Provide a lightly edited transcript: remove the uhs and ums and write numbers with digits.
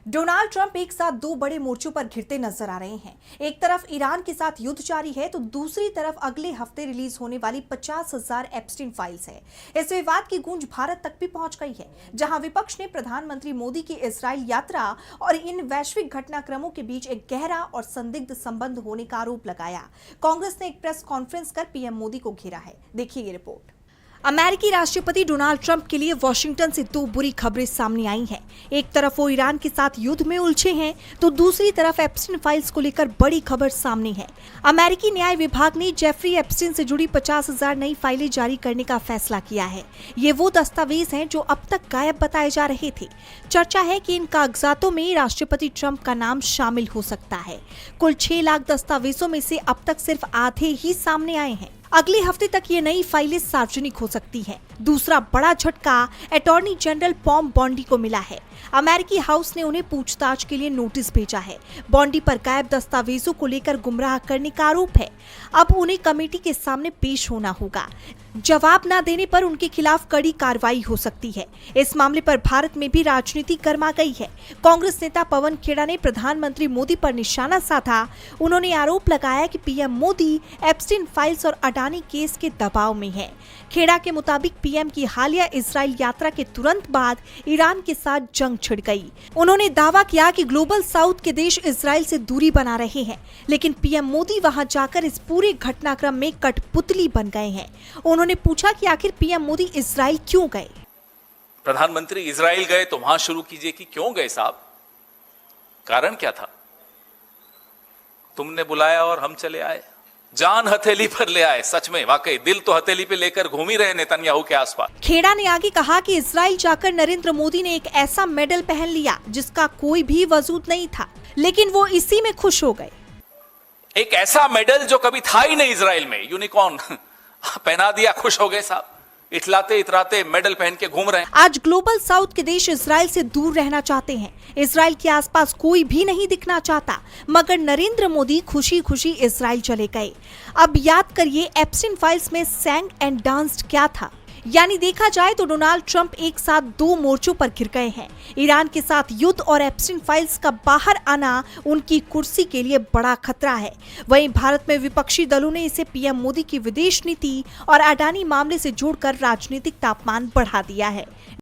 Donald Trump एक साथ दो बड़े मोर्चों पर घिरते नजर आ रहे हैं। एक तरफ ईरान के साथ युद्ध जारी है तो दूसरी तरफ अगले हफ्ते रिलीज होने वाली 50,000 एप्स्टीन फाइल्स है। इस विवाद की गूंज भारत तक भी पहुंच गई है, जहां विपक्ष ने प्रधानमंत्री मोदी की इजराइल यात्रा और इन वैश्विक घटनाक्रमों के बीच एक गहरा और संदिग्ध संबंध होने का आरोप लगाया। कांग्रेस ने एक प्रेस कॉन्फ्रेंस कर पीएम मोदी को घेरा है। देखिए ये रिपोर्ट। अमेरिकी राष्ट्रपति डोनाल्ड ट्रंप के लिए वॉशिंगटन से दो बुरी खबरें सामने आई हैं। एक तरफ वो ईरान के साथ युद्ध में उलझे हैं तो दूसरी तरफ एप्स्टीन फाइल्स को लेकर बड़ी खबर सामने है। अमेरिकी न्याय विभाग ने जेफरी एप्स्टीन से जुड़ी 50,000 नई फाइलें जारी करने का फैसला किया है। ये वो दस्तावेज हैं जो अब तक गायब बताए जा रहे थे। चर्चा है कि इन कागजातों में राष्ट्रपति ट्रंप का नाम शामिल हो सकता है। कुल 6 लाख दस्तावेजों में से अब तक सिर्फ आधे ही सामने आए हैं। अगले हफ्ते तक ये नई फाइलें सार्वजनिक हो सकती हैं। दूसरा बड़ा झटका अटॉर्नी जनरल पॉम बॉन्डी को मिला है। अमेरिकी हाउस ने उन्हें पूछताछ के लिए नोटिस भेजा है। बॉन्डी पर गायब दस्तावेजों को लेकर गुमराह करने का आरोप है। अब उन्हें कमेटी के सामने पेश होना होगा। जवाब न देने पर उनके खिलाफ कड़ी कार्रवाई हो सकती है। इस मामले पर भारत में भी राजनीति गर्मा गई है। कांग्रेस नेता पवन खेड़ा ने प्रधानमंत्री मोदी पर निशाना साधा। उन्होंने आरोप लगाया कि पीएम मोदी एप्स्टीन फाइल्स और अडानी केस के दबाव में है। खेड़ा के मुताबिक पीएम की हालिया इजराइल यात्रा के तुरंत बाद ईरान के साथ जंग छिड़ गई। उन्होंने दावा किया कि ग्लोबल साउथ के देश इजराइल से दूरी बना रहे हैं, लेकिन पीएम मोदी वहां जाकर इस पूरे घटनाक्रम में कठपुतली बन गए हैं। उन्होंने पूछा कि आखिर पीएम मोदी इजराइल क्यों गए। प्रधानमंत्री इजराइल गए तो वहां शुरू कीजिए कि क्यों गए साहब, कारण क्या था? तुमने बुलाया और हम चले आए, जान हथेली पर ले आए। सच में वाकई दिल तो हथेली पे लेकर घूम ही रहे नेतन्याहू के आसपास। खेड़ा ने आगे कहा कि इजराइल जाकर नरेंद्र मोदी ने एक ऐसा मेडल पहन लिया जिसका कोई भी वजूद नहीं था, लेकिन वो इसी में खुश हो गए। एक ऐसा मेडल जो कभी था ही नहीं इजराइल में, यूनिकॉर्न पहना दिया, खुश हो गए साहब। इतलाते इतराते मेडल पहन के घूम रहे हैं। आज ग्लोबल साउथ के देश इजराइल से दूर रहना चाहते हैं। इजराइल के आसपास कोई भी नहीं दिखना चाहता, मगर नरेंद्र मोदी खुशी खुशी इजराइल चले गए। अब याद करिए एप्स्टीन फाइल्स में सैंग एंड डांस्ड क्या था। यानी देखा जाए तो डोनाल्ड ट्रंप एक साथ दो मोर्चों पर घिर गए हैं। ईरान के साथ युद्ध और एप्स्टीन फाइल्स का बाहर आना उनकी कुर्सी के लिए बड़ा खतरा है। वहीं भारत में विपक्षी दलों ने इसे पीएम मोदी की विदेश नीति और अडानी मामले से जोड़कर राजनीतिक तापमान बढ़ा दिया है।